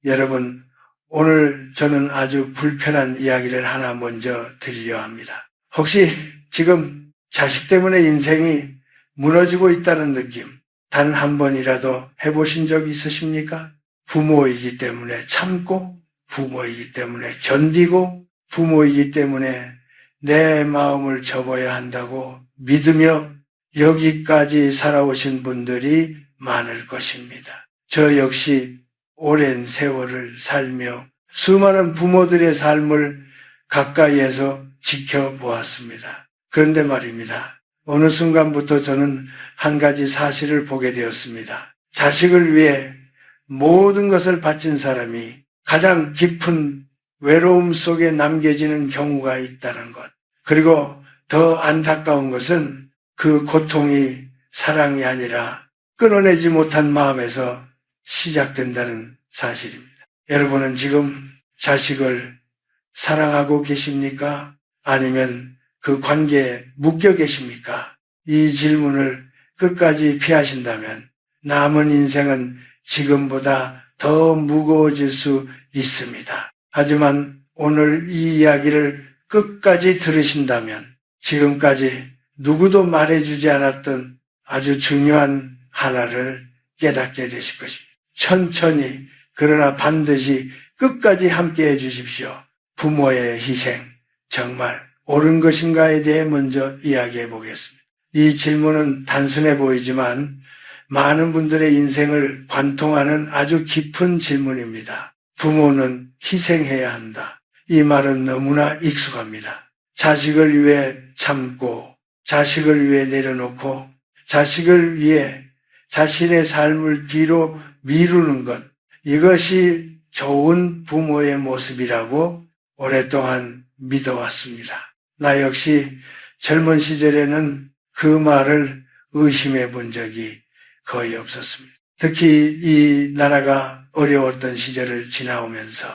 여러분, 오늘 저는 아주 불편한 이야기를 하나 먼저 드리려 합니다. 혹시 지금 자식 때문에 인생이 무너지고 있다는 느낌 단 한 번이라도 해보신 적 있으십니까? 부모이기 때문에 참고, 부모이기 때문에 견디고, 부모이기 때문에 내 마음을 접어야 한다고 믿으며 여기까지 살아오신 분들이 많을 것입니다. 저 역시 오랜 세월을 살며 수많은 부모들의 삶을 가까이에서 지켜보았습니다. 그런데 말입니다. 어느 순간부터 저는 한 가지 사실을 보게 되었습니다. 자식을 위해 모든 것을 바친 사람이 가장 깊은 외로움 속에 남겨지는 경우가 있다는 것. 그리고 더 안타까운 것은 그 고통이 사랑이 아니라 끊어내지 못한 마음에서 시작된다는 사실입니다. 여러분은 지금 자식을 사랑하고 계십니까? 아니면 그 관계에 묶여 계십니까? 이 질문을 끝까지 피하신다면 남은 인생은 지금보다 더 무거워질 수 있습니다. 하지만 오늘 이 이야기를 끝까지 들으신다면 지금까지 누구도 말해주지 않았던 아주 중요한 하나를 깨닫게 되실 것입니다. 천천히 그러나 반드시 끝까지 함께해 주십시오. 부모의 희생 정말 옳은 것인가에 대해 먼저 이야기해 보겠습니다. 이 질문은 단순해 보이지만 많은 분들의 인생을 관통하는 아주 깊은 질문입니다. 부모는 희생해야 한다. 이 말은 너무나 익숙합니다. 자식을 위해 참고, 자식을 위해 내려놓고, 자식을 위해 자신의 삶을 뒤로 미루는 것, 이것이 좋은 부모의 모습이라고 오랫동안 믿어왔습니다. 나 역시 젊은 시절에는 그 말을 의심해 본 적이 거의 없었습니다. 특히 이 나라가 어려웠던 시절을 지나오면서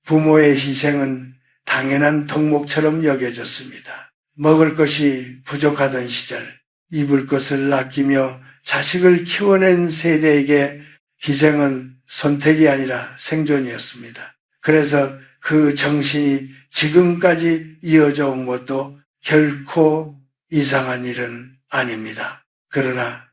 부모의 희생은 당연한 덕목처럼 여겨졌습니다. 먹을 것이 부족하던 시절, 입을 것을 아끼며 자식을 키워낸 세대에게 희생은 선택이 아니라 생존이었습니다. 그래서 그 정신이 지금까지 이어져 온 것도 결코 이상한 일은 아닙니다. 그러나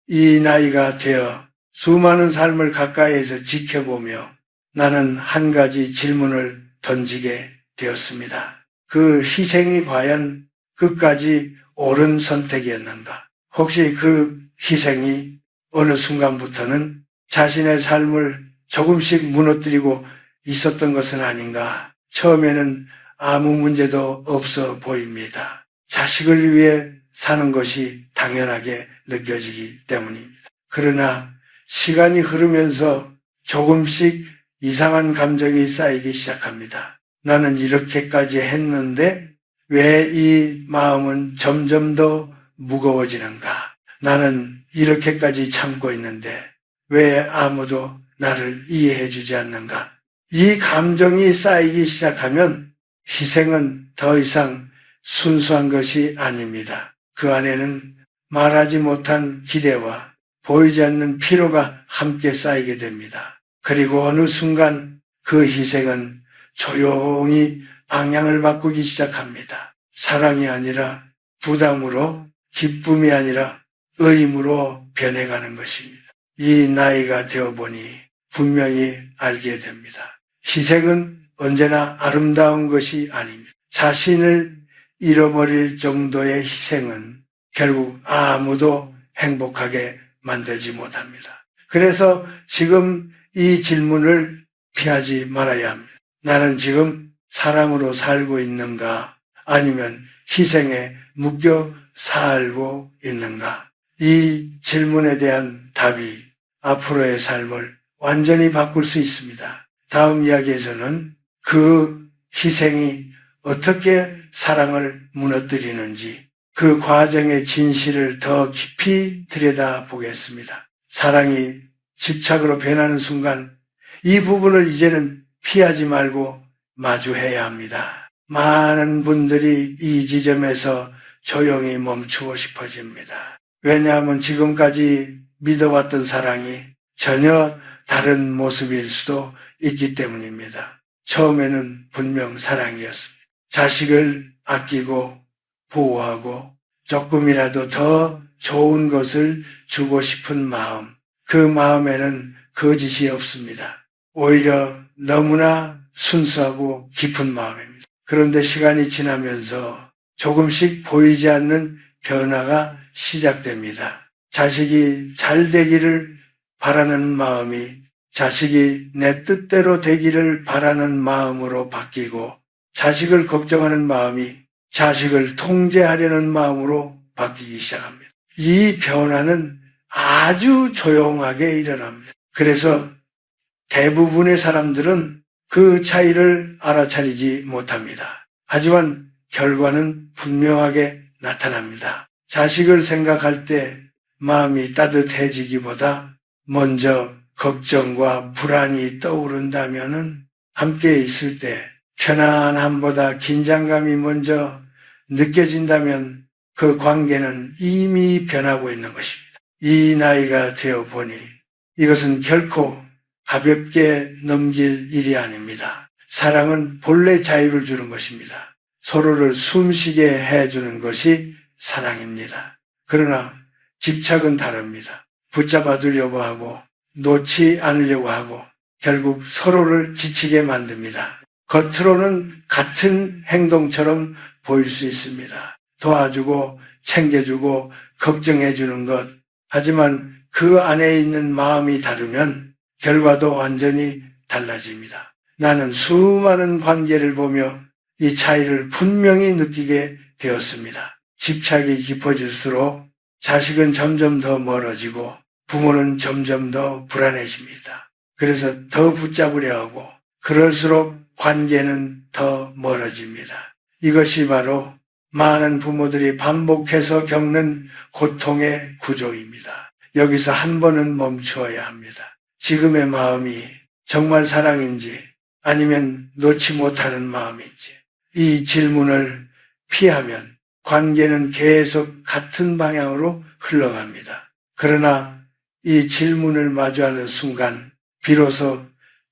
이 나이가 되어 수많은 삶을 가까이에서 지켜보며 나는 한 가지 질문을 던지게 되었습니다. 그 희생이 과연 끝까지 옳은 선택이었는가? 혹시 그 희생이 어느 순간부터는 자신의 삶을 조금씩 무너뜨리고 있었던 것은 아닌가? 처음에는 아무 문제도 없어 보입니다. 자식을 위해 사는 것이 당연하게 느껴지기 때문입니다. 그러나 시간이 흐르면서 조금씩 이상한 감정이 쌓이기 시작합니다. 나는 이렇게까지 했는데 왜 이 마음은 점점 더 무거워지는가? 나는 이렇게까지 참고 있는데 왜 아무도 나를 이해해 주지 않는가? 이 감정이 쌓이기 시작하면 희생은 더 이상 순수한 것이 아닙니다. 그 안에는 말하지 못한 기대와 보이지 않는 피로가 함께 쌓이게 됩니다. 그리고 어느 순간 그 희생은 조용히 방향을 바꾸기 시작합니다. 사랑이 아니라 부담으로, 기쁨이 아니라 의무로 변해가는 것입니다. 이 나이가 되어보니 분명히 알게 됩니다. 희생은 언제나 아름다운 것이 아닙니다. 자신을 잃어버릴 정도의 희생은 결국 아무도 행복하게 만들지 못합니다. 그래서 지금 이 질문을 피하지 말아야 합니다. 나는 지금 사랑으로 살고 있는가? 아니면 희생에 묶여 살고 있는가? 이 질문에 대한 답이 앞으로의 삶을 완전히 바꿀 수 있습니다. 다음 이야기에서는 그 희생이 어떻게 사랑을 무너뜨리는지 그 과정의 진실을 더 깊이 들여다보겠습니다. 사랑이 집착으로 변하는 순간 이 부분을 이제는 피하지 말고 마주해야 합니다. 많은 분들이 이 지점에서 조용히 멈추고 싶어집니다. 왜냐하면 지금까지 믿어왔던 사랑이 전혀 다른 모습일 수도 있기 때문입니다. 처음에는 분명 사랑이었습니다. 자식을 아끼고 보호하고 조금이라도 더 좋은 것을 주고 싶은 마음, 그 마음에는 거짓이 없습니다. 오히려 너무나 순수하고 깊은 마음입니다. 그런데 시간이 지나면서 조금씩 보이지 않는 변화가 시작됩니다. 자식이 잘 되기를 바라는 마음이 자식이 내 뜻대로 되기를 바라는 마음으로 바뀌고, 자식을 걱정하는 마음이 자식을 통제하려는 마음으로 바뀌기 시작합니다. 이 변화는 아주 조용하게 일어납니다. 그래서 대부분의 사람들은 그 차이를 알아차리지 못합니다. 하지만 결과는 분명하게 나타납니다. 자식을 생각할 때 마음이 따뜻해지기보다 먼저 걱정과 불안이 떠오른다면은 함께 있을 때 편안함보다 긴장감이 먼저 느껴진다면 그 관계는 이미 변하고 있는 것입니다. 이 나이가 되어 보니 이것은 결코 가볍게 넘길 일이 아닙니다. 사랑은 본래 자유를 주는 것입니다. 서로를 숨쉬게 해주는 것이 사랑입니다. 그러나 집착은 다릅니다. 붙잡아두려고 하고 놓지 않으려고 하고 결국 서로를 지치게 만듭니다. 겉으로는 같은 행동처럼 보일 수 있습니다. 도와주고 챙겨주고 걱정해주는 것. 하지만 그 안에 있는 마음이 다르면 결과도 완전히 달라집니다. 나는 수많은 관계를 보며 이 차이를 분명히 느끼게 되었습니다. 집착이 깊어질수록 자식은 점점 더 멀어지고 부모는 점점 더 불안해집니다. 그래서 더 붙잡으려 하고 그럴수록 관계는 더 멀어집니다. 이것이 바로 많은 부모들이 반복해서 겪는 고통의 구조입니다. 여기서 한 번은 멈추어야 합니다. 지금의 마음이 정말 사랑인지 아니면 놓지 못하는 마음인지 이 질문을 피하면 관계는 계속 같은 방향으로 흘러갑니다. 그러나 이 질문을 마주하는 순간 비로소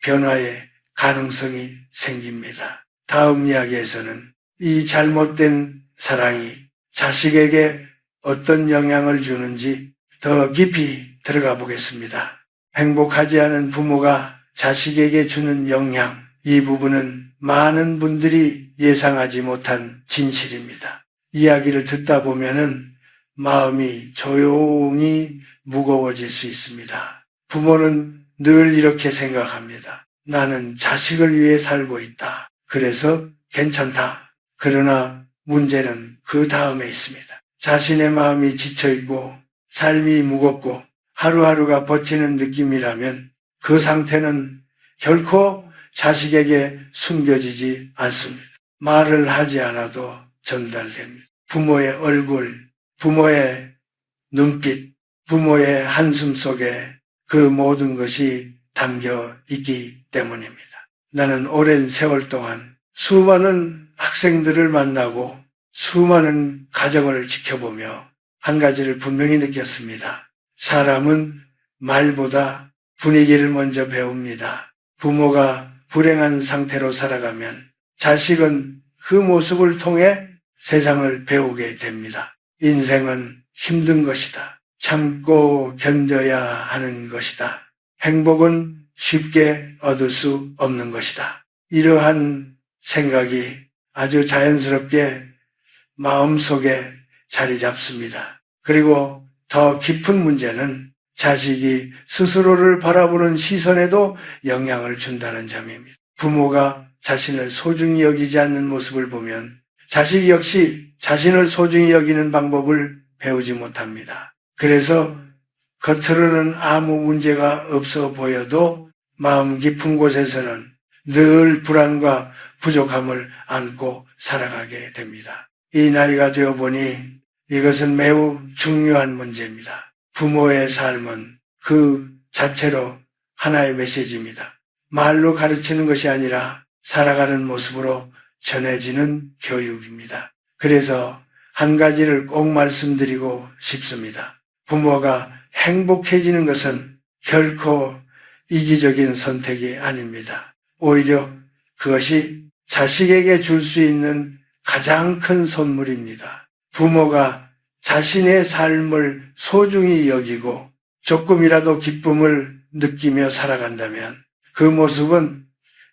변화의 가능성이 생깁니다. 다음 이야기에서는 이 잘못된 사랑이 자식에게 어떤 영향을 주는지 더 깊이 들어가 보겠습니다. 행복하지 않은 부모가 자식에게 주는 영향, 이 부분은 많은 분들이 예상하지 못한 진실입니다. 이야기를 듣다 보면은 마음이 조용히 무거워질 수 있습니다. 부모는 늘 이렇게 생각합니다. 나는 자식을 위해 살고 있다. 그래서 괜찮다. 그러나 문제는 그 다음에 있습니다. 자신의 마음이 지쳐있고 삶이 무겁고 하루하루가 버티는 느낌이라면 그 상태는 결코 자식에게 숨겨지지 않습니다. 말을 하지 않아도 전달됩니다. 부모의 얼굴, 부모의 눈빛, 부모의 한숨 속에 그 모든 것이 담겨 있기 때문입니다. 나는 오랜 세월 동안 수많은 학생들을 만나고 수많은 가정을 지켜보며 한 가지를 분명히 느꼈습니다. 사람은 말보다 분위기를 먼저 배웁니다. 부모가 불행한 상태로 살아가면 자식은 그 모습을 통해 세상을 배우게 됩니다. 인생은 힘든 것이다. 참고 견뎌야 하는 것이다. 행복은 쉽게 얻을 수 없는 것이다. 이러한 생각이 아주 자연스럽게 마음속에 자리 잡습니다. 그리고 더 깊은 문제는 자식이 스스로를 바라보는 시선에도 영향을 준다는 점입니다. 부모가 자신을 소중히 여기지 않는 모습을 보면 자식 역시 자신을 소중히 여기는 방법을 배우지 못합니다. 그래서 겉으로는 아무 문제가 없어 보여도 마음 깊은 곳에서는 늘 불안과 부족함을 안고 살아가게 됩니다. 이 나이가 되어 보니 이것은 매우 중요한 문제입니다. 부모의 삶은 그 자체로 하나의 메시지입니다. 말로 가르치는 것이 아니라 살아가는 모습으로 전해지는 교육입니다. 그래서 한 가지를 꼭 말씀드리고 싶습니다. 부모가 행복해지는 것은 결코 이기적인 선택이 아닙니다. 오히려 그것이 자식에게 줄 수 있는 가장 큰 선물입니다. 부모가 자신의 삶을 소중히 여기고 조금이라도 기쁨을 느끼며 살아간다면 그 모습은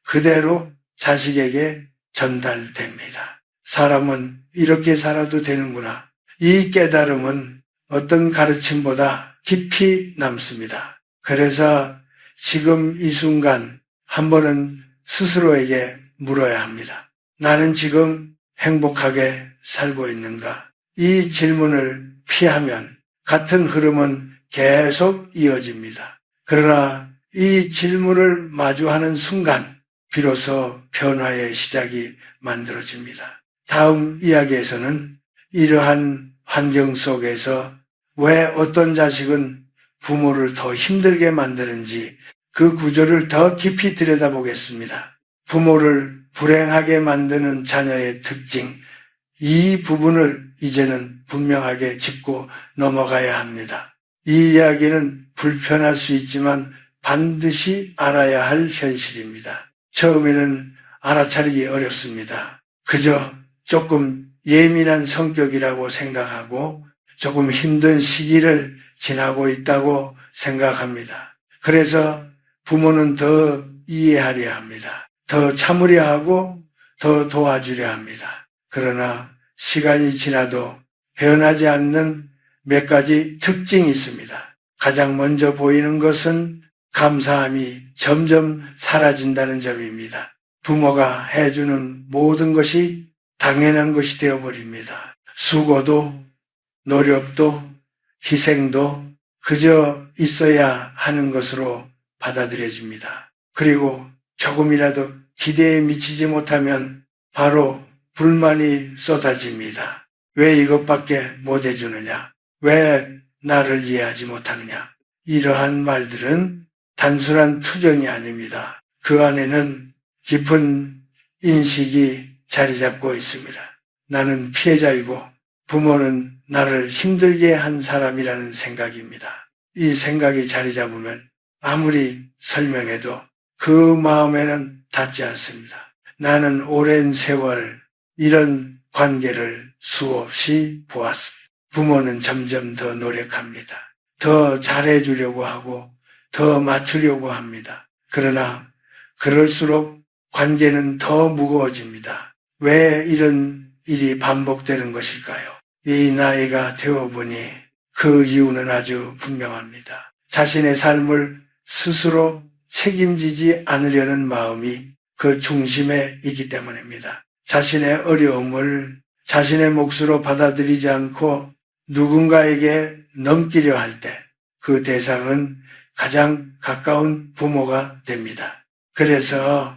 그대로 자식에게 전달됩니다. 사람은 이렇게 살아도 되는구나. 이 깨달음은 어떤 가르침보다 깊이 남습니다. 그래서 지금 이 순간 한 번은 스스로에게 물어야 합니다. 나는 지금 행복하게 살고 있는가? 이 질문을 피하면 같은 흐름은 계속 이어집니다. 그러나 이 질문을 마주하는 순간 비로소 변화의 시작이 만들어집니다. 다음 이야기에서는 이러한 환경 속에서 왜 어떤 자식은 부모를 더 힘들게 만드는지 그 구조를 더 깊이 들여다보겠습니다. 부모를 불행하게 만드는 자녀의 특징, 이 부분을 이제는 분명하게 짚고 넘어가야 합니다. 이 이야기는 불편할 수 있지만 반드시 알아야 할 현실입니다. 처음에는 알아차리기 어렵습니다. 그저 조금 예민한 성격이라고 생각하고 조금 힘든 시기를 지나고 있다고 생각합니다. 그래서 부모는 더 이해하려 합니다. 더 참으려 하고 더 도와주려 합니다. 그러나 시간이 지나도 변하지 않는 몇 가지 특징이 있습니다. 가장 먼저 보이는 것은 감사함이 점점 사라진다는 점입니다. 부모가 해주는 모든 것이 당연한 것이 되어버립니다. 수고도 노력도 희생도 그저 있어야 하는 것으로 받아들여집니다. 그리고 조금이라도 기대에 미치지 못하면 바로 불만이 쏟아집니다. 왜 이것밖에 못 해주느냐? 왜 나를 이해하지 못하느냐? 이러한 말들은 단순한 투정이 아닙니다. 그 안에는 깊은 인식이 자리 잡고 있습니다. 나는 피해자이고 부모는 나를 힘들게 한 사람이라는 생각입니다. 이 생각이 자리 잡으면 아무리 설명해도 그 마음에는 닿지 않습니다. 나는 오랜 세월 이런 관계를 수없이 보았습니다. 부모는 점점 더 노력합니다. 더 잘해주려고 하고 더 맞추려고 합니다. 그러나 그럴수록 관계는 더 무거워집니다. 왜 이런 일이 반복되는 것일까요? 이 나이가 되어보니 그 이유는 아주 분명합니다. 자신의 삶을 스스로 책임지지 않으려는 마음이 그 중심에 있기 때문입니다. 자신의 어려움을 자신의 몫으로 받아들이지 않고 누군가에게 넘기려 할 때 그 대상은 가장 가까운 부모가 됩니다. 그래서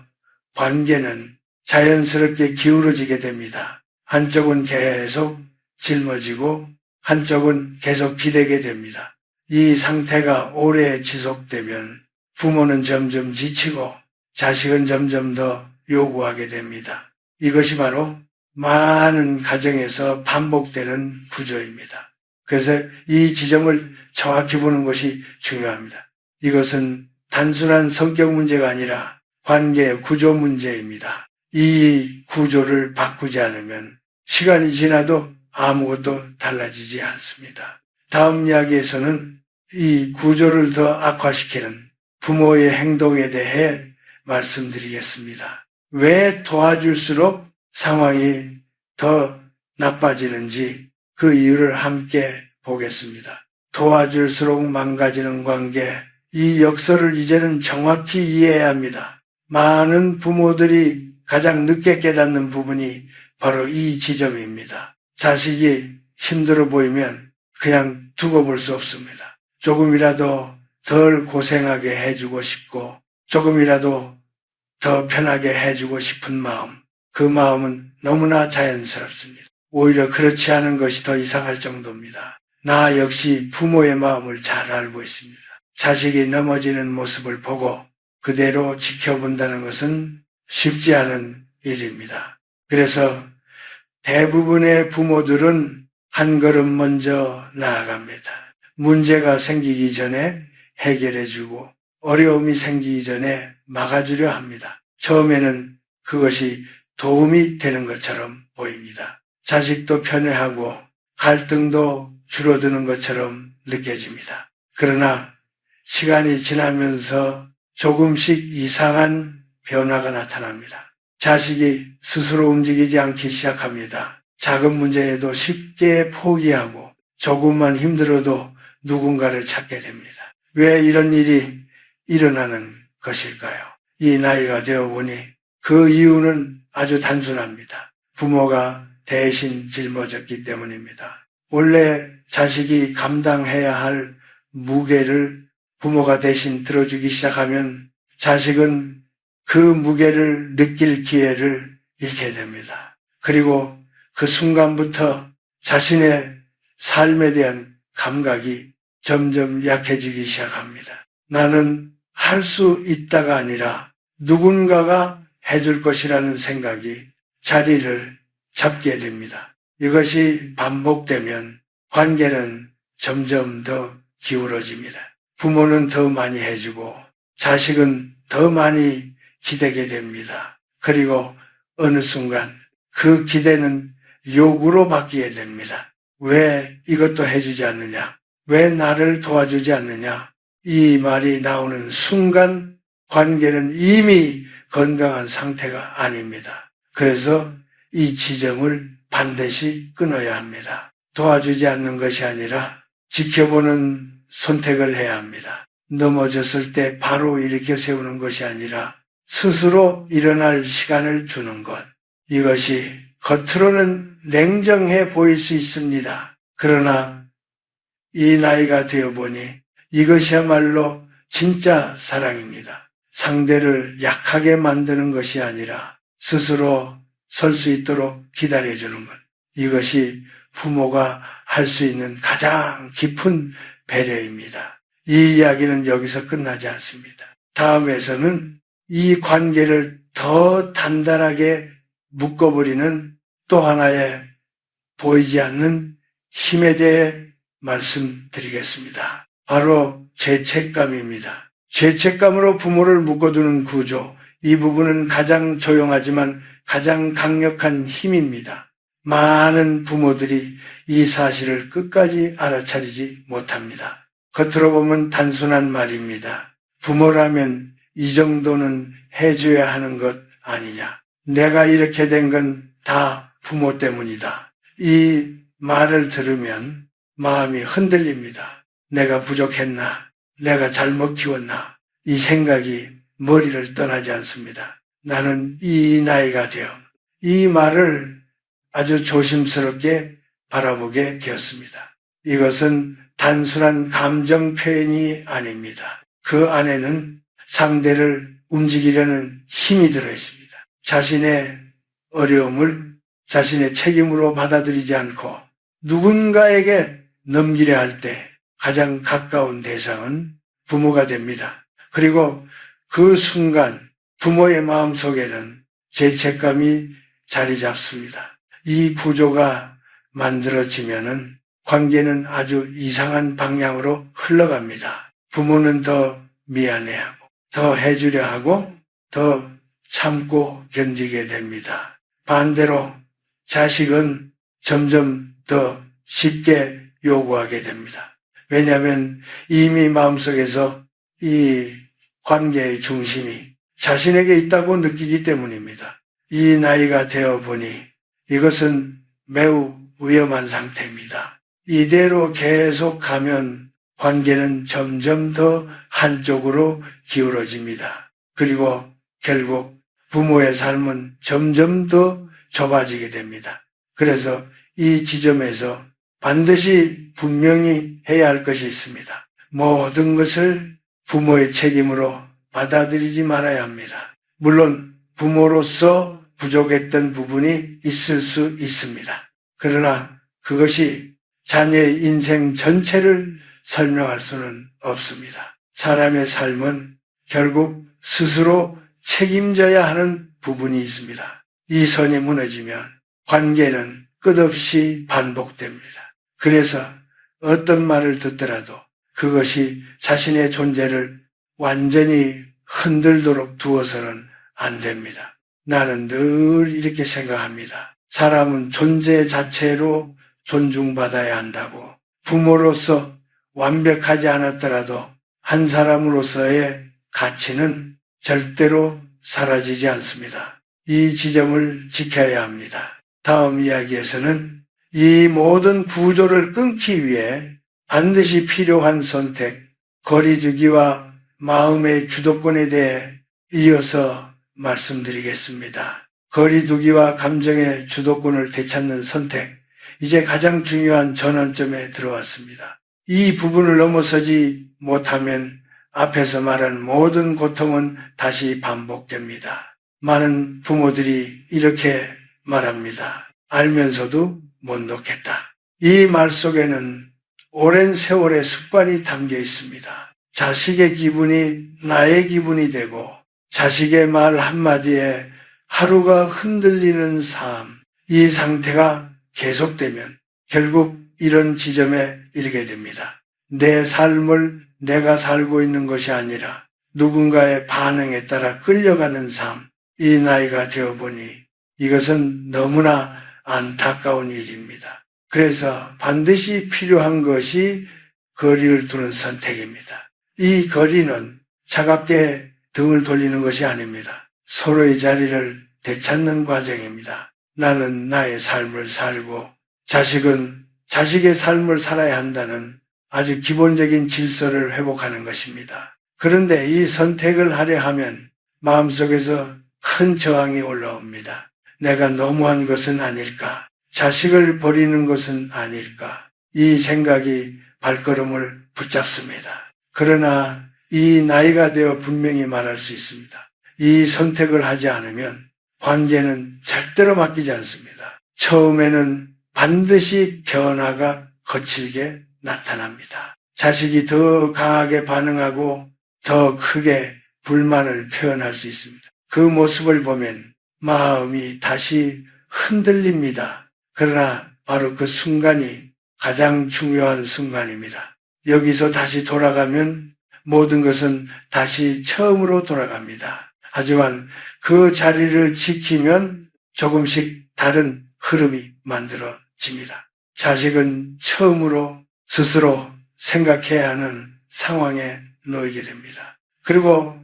관계는 자연스럽게 기울어지게 됩니다. 한쪽은 계속 짊어지고 한쪽은 계속 기대게 됩니다. 이 상태가 오래 지속되면 부모는 점점 지치고 자식은 점점 더 요구하게 됩니다. 이것이 바로 많은 가정에서 반복되는 구조입니다. 그래서 이 지점을 정확히 보는 것이 중요합니다. 이것은 단순한 성격 문제가 아니라 관계 구조 문제입니다. 이 구조를 바꾸지 않으면 시간이 지나도 아무것도 달라지지 않습니다. 다음 이야기에서는 이 구조를 더 악화시키는 부모의 행동에 대해 말씀드리겠습니다. 왜 도와줄수록 상황이 더 나빠지는지 그 이유를 함께 보겠습니다. 도와줄수록 망가지는 관계, 이 역설을 이제는 정확히 이해해야 합니다. 많은 부모들이 가장 늦게 깨닫는 부분이 바로 이 지점입니다. 자식이 힘들어 보이면 그냥 두고 볼 수 없습니다. 조금이라도 덜 고생하게 해주고 싶고 조금이라도 더 편하게 해주고 싶은 마음, 그 마음은 너무나 자연스럽습니다. 오히려 그렇지 않은 것이 더 이상할 정도입니다. 나 역시 부모의 마음을 잘 알고 있습니다. 자식이 넘어지는 모습을 보고 그대로 지켜본다는 것은 쉽지 않은 일입니다. 그래서 대부분의 부모들은 한 걸음 먼저 나아갑니다. 문제가 생기기 전에 해결해주고 어려움이 생기기 전에 막아주려 합니다. 처음에는 그것이 도움이 되는 것처럼 보입니다. 자식도 편애하고 갈등도 줄어드는 것처럼 느껴집니다. 그러나 시간이 지나면서 조금씩 이상한 변화가 나타납니다. 자식이 스스로 움직이지 않기 시작합니다. 작은 문제에도 쉽게 포기하고 조금만 힘들어도 누군가를 찾게 됩니다. 왜 이런 일이 일어나는 것일까요? 이 나이가 되어보니 그 이유는 아주 단순합니다. 부모가 대신 짊어졌기 때문입니다. 원래 자식이 감당해야 할 무게를 부모가 대신 들어주기 시작하면 자식은 그 무게를 느낄 기회를 잃게 됩니다. 그리고 그 순간부터 자신의 삶에 대한 감각이 점점 약해지기 시작합니다. 나는 할 수 있다가 아니라 누군가가 해줄 것이라는 생각이 자리를 잡게 됩니다. 이것이 반복되면 관계는 점점 더 기울어집니다. 부모는 더 많이 해주고 자식은 더 많이 기대게 됩니다. 그리고 어느 순간 그 기대는 요구로 바뀌게 됩니다. 왜 이것도 해주지 않느냐? 왜 나를 도와주지 않느냐? 이 말이 나오는 순간 관계는 이미 건강한 상태가 아닙니다. 그래서 이 지점을 반드시 끊어야 합니다. 도와주지 않는 것이 아니라 지켜보는 선택을 해야 합니다. 넘어졌을 때 바로 일으켜 세우는 것이 아니라 스스로 일어날 시간을 주는 것. 이것이 겉으로는 냉정해 보일 수 있습니다. 그러나 이 나이가 되어보니 이것이야말로 진짜 사랑입니다. 상대를 약하게 만드는 것이 아니라 스스로 설 수 있도록 기다려주는 것. 이것이 부모가 할 수 있는 가장 깊은 배려입니다. 이 이야기는 여기서 끝나지 않습니다. 다음에서는 이 관계를 더 단단하게 묶어버리는 또 하나의 보이지 않는 힘에 대해 말씀드리겠습니다. 바로 죄책감입니다. 죄책감으로 부모를 묶어두는 구조, 이 부분은 가장 조용하지만 가장 강력한 힘입니다. 많은 부모들이 이 사실을 끝까지 알아차리지 못합니다. 겉으로 보면 단순한 말입니다. 부모라면 이 정도는 해줘야 하는 것 아니냐. 내가 이렇게 된 건 다 부모 때문이다. 이 말을 들으면 마음이 흔들립니다. 내가 부족했나? 내가 잘못 키웠나? 이 생각이 머리를 떠나지 않습니다. 나는 이 나이가 되어 이 말을 아주 조심스럽게 바라보게 되었습니다. 이것은 단순한 감정 표현이 아닙니다. 그 안에는 상대를 움직이려는 힘이 들어있습니다. 자신의 어려움을 자신의 책임으로 받아들이지 않고 누군가에게 넘기려 할 때 가장 가까운 대상은 부모가 됩니다. 그리고 그 순간 부모의 마음속에는 죄책감이 자리 잡습니다. 이 구조가 만들어지면은 관계는 아주 이상한 방향으로 흘러갑니다. 부모는 더 미안해하고 더 해주려 하고 더 참고 견디게 됩니다. 반대로 자식은 점점 더 쉽게 요구하게 됩니다. 왜냐하면 이미 마음속에서 이 관계의 중심이 자신에게 있다고 느끼기 때문입니다. 이 나이가 되어 보니 이것은 매우 위험한 상태입니다. 이대로 계속 가면 관계는 점점 더 한쪽으로 기울어집니다. 그리고 결국 부모의 삶은 점점 더 좁아지게 됩니다. 그래서 이 지점에서 반드시 분명히 해야 할 것이 있습니다. 모든 것을 부모의 책임으로 받아들이지 말아야 합니다. 물론 부모로서 부족했던 부분이 있을 수 있습니다. 그러나 그것이 자녀의 인생 전체를 설명할 수는 없습니다. 사람의 삶은 결국 스스로 책임져야 하는 부분이 있습니다. 이 선이 무너지면 관계는 끝없이 반복됩니다. 그래서 어떤 말을 듣더라도 그것이 자신의 존재를 완전히 흔들도록 두어서는 안 됩니다. 나는 늘 이렇게 생각합니다. 사람은 존재 자체로 존중받아야 한다고. 부모로서 완벽하지 않았더라도 한 사람으로서의 가치는 절대로 사라지지 않습니다. 이 지점을 지켜야 합니다. 다음 이야기에서는 이 모든 구조를 끊기 위해 반드시 필요한 선택, 거리두기와 마음의 주도권에 대해 이어서 말씀드리겠습니다. 거리두기와 감정의 주도권을 되찾는 선택, 이제 가장 중요한 전환점에 들어왔습니다. 이 부분을 넘어서지 못하면 앞에서 말한 모든 고통은 다시 반복됩니다. 많은 부모들이 이렇게 말합니다. 알면서도 못 놓겠다. 이 말 속에는 오랜 세월의 습관이 담겨 있습니다. 자식의 기분이 나의 기분이 되고 자식의 말 한마디에 하루가 흔들리는 삶, 이 상태가 계속되면 결국 이런 지점에 이르게 됩니다. 내 삶을 내가 살고 있는 것이 아니라 누군가의 반응에 따라 끌려가는 삶, 이 나이가 되어보니 이것은 너무나 안타까운 일입니다. 그래서 반드시 필요한 것이 거리를 두는 선택입니다. 이 거리는 차갑게 등을 돌리는 것이 아닙니다. 서로의 자리를 되찾는 과정입니다. 나는 나의 삶을 살고 자식은 자식의 삶을 살아야 한다는 아주 기본적인 질서를 회복하는 것입니다. 그런데 이 선택을 하려 하면 마음속에서 큰 저항이 올라옵니다. 내가 너무한 것은 아닐까? 자식을 버리는 것은 아닐까? 이 생각이 발걸음을 붙잡습니다. 그러나 이 나이가 되어 분명히 말할 수 있습니다. 이 선택을 하지 않으면 관계는 절대로 바뀌지 않습니다. 처음에는 반드시 변화가 거칠게 나타납니다. 자식이 더 강하게 반응하고 더 크게 불만을 표현할 수 있습니다. 그 모습을 보면 마음이 다시 흔들립니다. 그러나 바로 그 순간이 가장 중요한 순간입니다. 여기서 다시 돌아가면 모든 것은 다시 처음으로 돌아갑니다. 하지만 그 자리를 지키면 조금씩 다른 흐름이 만들어집니다. 자식은 처음으로 스스로 생각해야 하는 상황에 놓이게 됩니다. 그리고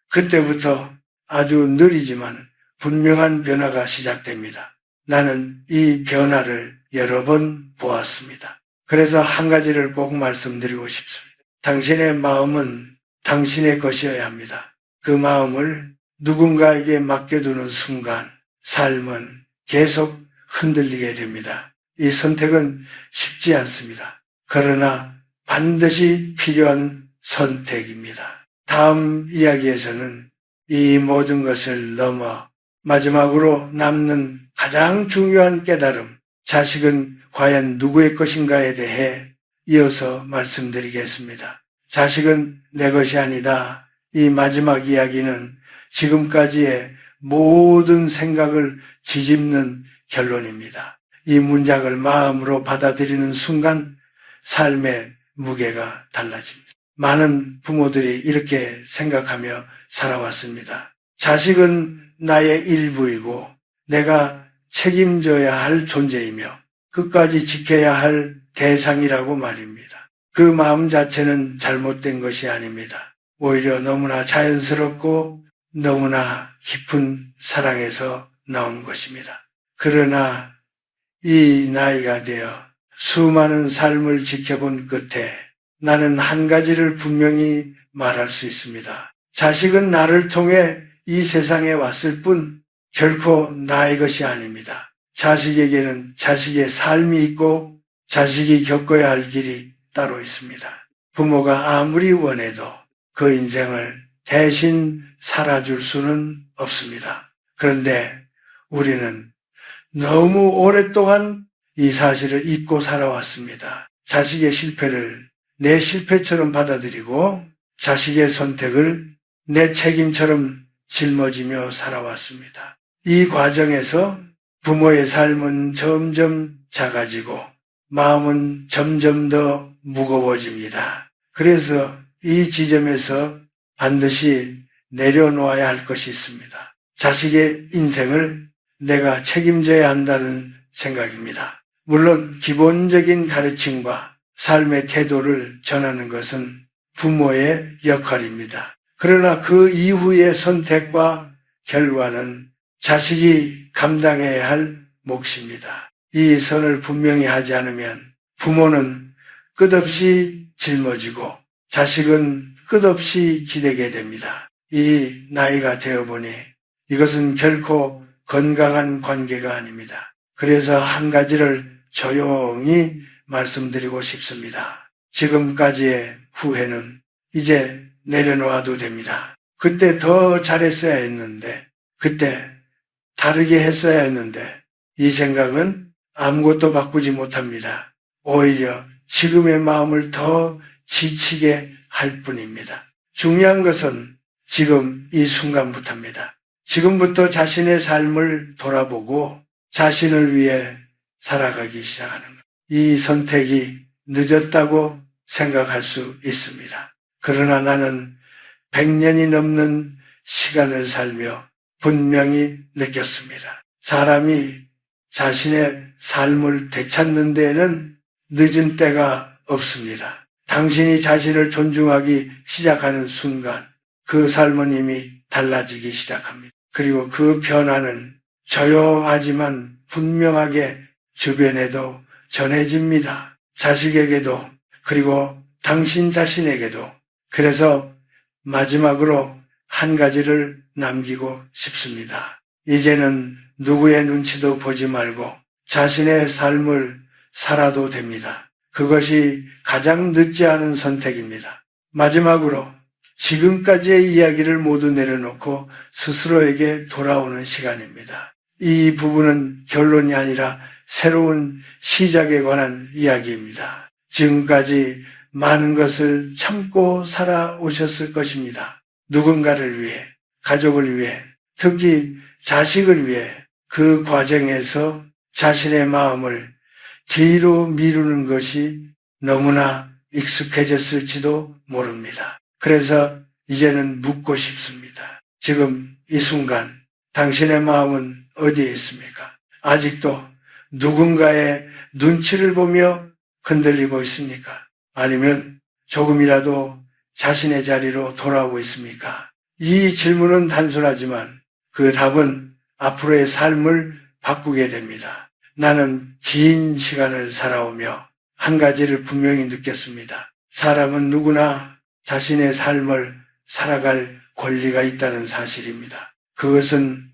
그때부터 아주 느리지만 분명한 변화가 시작됩니다. 나는 이 변화를 여러 번 보았습니다. 그래서 한 가지를 꼭 말씀드리고 싶습니다. 당신의 마음은 당신의 것이어야 합니다. 그 마음을 누군가에게 맡겨두는 순간 삶은 계속 흔들리게 됩니다. 이 선택은 쉽지 않습니다. 그러나 반드시 필요한 선택입니다. 다음 이야기에서는 이 모든 것을 넘어 마지막으로 남는 가장 중요한 깨달음, 자식은 과연 누구의 것인가에 대해 이어서 말씀드리겠습니다. 자식은 내 것이 아니다. 이 마지막 이야기는 지금까지의 모든 생각을 뒤집는 결론입니다. 이 문장을 마음으로 받아들이는 순간 삶의 무게가 달라집니다. 많은 부모들이 이렇게 생각하며 살아왔습니다. 자식은 나의 일부이고 내가 책임져야 할 존재이며 끝까지 지켜야 할 대상이라고 말입니다. 그 마음 자체는 잘못된 것이 아닙니다. 오히려 너무나 자연스럽고 너무나 깊은 사랑에서 나온 것입니다. 그러나 이 나이가 되어 수많은 삶을 지켜본 끝에 나는 한 가지를 분명히 말할 수 있습니다. 자식은 나를 통해 이 세상에 왔을 뿐 결코 나의 것이 아닙니다. 자식에게는 자식의 삶이 있고 자식이 겪어야 할 길이 따로 있습니다. 부모가 아무리 원해도 그 인생을 대신 살아줄 수는 없습니다. 그런데 우리는 너무 오랫동안 이 사실을 잊고 살아왔습니다. 자식의 실패를 내 실패처럼 받아들이고 자식의 선택을 내 책임처럼 짊어지며 살아왔습니다. 이 과정에서 부모의 삶은 점점 작아지고 마음은 점점 더 무거워집니다. 그래서 이 지점에서 반드시 내려놓아야 할 것이 있습니다. 자식의 인생을 내가 책임져야 한다는 생각입니다. 물론 기본적인 가르침과 삶의 태도를 전하는 것은 부모의 역할입니다. 그러나 그 이후의 선택과 결과는 자식이 감당해야 할 몫입니다. 이 선을 분명히 하지 않으면 부모는 끝없이 짊어지고 자식은 끝없이 기대게 됩니다. 이 나이가 되어보니 이것은 결코 건강한 관계가 아닙니다. 그래서 한 가지를 조용히 말씀드리고 싶습니다. 지금까지의 후회는 이제 내려놓아도 됩니다. 그때 더 잘했어야 했는데, 그때 다르게 했어야 했는데, 이 생각은 아무것도 바꾸지 못합니다. 오히려 지금의 마음을 더 지치게 할 뿐입니다. 중요한 것은 지금 이 순간부터입니다. 지금부터 자신의 삶을 돌아보고 자신을 위해 살아가기 시작하는 것. 이 선택이 늦었다고 생각할 수 있습니다. 그러나 나는 100년이 넘는 시간을 살며 분명히 느꼈습니다. 사람이 자신의 삶을 되찾는 데에는 늦은 때가 없습니다. 당신이 자신을 존중하기 시작하는 순간 그 삶은 이미 달라지기 시작합니다. 그리고 그 변화는 조용하지만 분명하게 주변에도 전해집니다. 자식에게도 그리고 당신 자신에게도. 그래서 마지막으로 한 가지를 남기고 싶습니다. 이제는 누구의 눈치도 보지 말고 자신의 삶을 살아도 됩니다. 그것이 가장 늦지 않은 선택입니다. 마지막으로 지금까지의 이야기를 모두 내려놓고 스스로에게 돌아오는 시간입니다. 이 부분은 결론이 아니라 새로운 시작에 관한 이야기입니다. 지금까지 많은 것을 참고 살아오셨을 것입니다. 누군가를 위해, 가족을 위해, 특히 자식을 위해 그 과정에서 자신의 마음을 뒤로 미루는 것이 너무나 익숙해졌을지도 모릅니다. 그래서 이제는 묻고 싶습니다. 지금 이 순간 당신의 마음은 어디에 있습니까? 아직도 누군가의 눈치를 보며 흔들리고 있습니까? 아니면 조금이라도 자신의 자리로 돌아오고 있습니까? 이 질문은 단순하지만 그 답은 앞으로의 삶을 바꾸게 됩니다. 나는 긴 시간을 살아오며 한 가지를 분명히 느꼈습니다. 사람은 누구나 자신의 삶을 살아갈 권리가 있다는 사실입니다. 그것은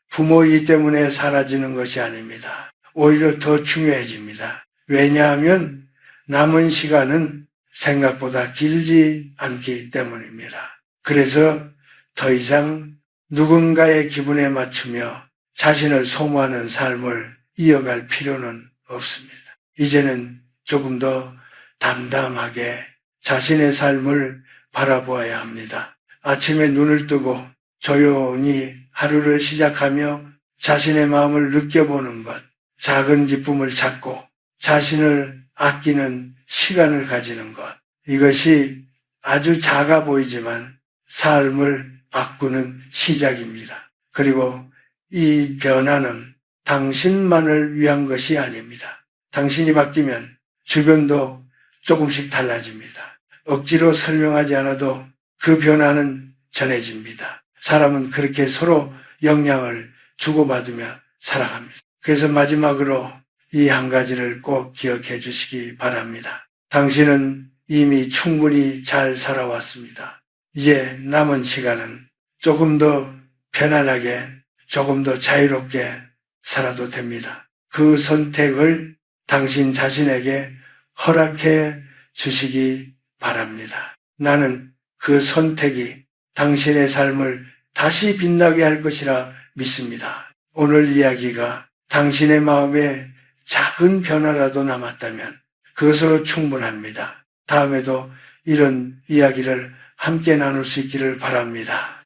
부모이기 때문에 사라지는 것이 아닙니다. 오히려 더 중요해집니다. 왜냐하면 남은 시간은 생각보다 길지 않기 때문입니다. 그래서 더 이상 누군가의 기분에 맞추며 자신을 소모하는 삶을 이어갈 필요는 없습니다. 이제는 조금 더 담담하게 자신의 삶을 바라보아야 합니다. 아침에 눈을 뜨고 조용히 하루를 시작하며 자신의 마음을 느껴보는 것, 작은 기쁨을 찾고 자신을 아끼는 시간을 가지는 것, 이것이 아주 작아 보이지만 삶을 바꾸는 시작입니다. 그리고 이 변화는 당신만을 위한 것이 아닙니다. 당신이 바뀌면 주변도 조금씩 달라집니다. 억지로 설명하지 않아도 그 변화는 전해집니다. 사람은 그렇게 서로 영향을 주고받으며 살아갑니다. 그래서 마지막으로 이 한 가지를 꼭 기억해 주시기 바랍니다. 당신은 이미 충분히 잘 살아왔습니다. 이제 남은 시간은 조금 더 편안하게, 조금 더 자유롭게 살아도 됩니다. 그 선택을 당신 자신에게 허락해 주시기 바랍니다. 나는 그 선택이 당신의 삶을 다시 빛나게 할 것이라 믿습니다. 오늘 이야기가 당신의 마음에 작은 변화라도 남았다면 그것으로 충분합니다. 다음에도 이런 이야기를 함께 나눌 수 있기를 바랍니다.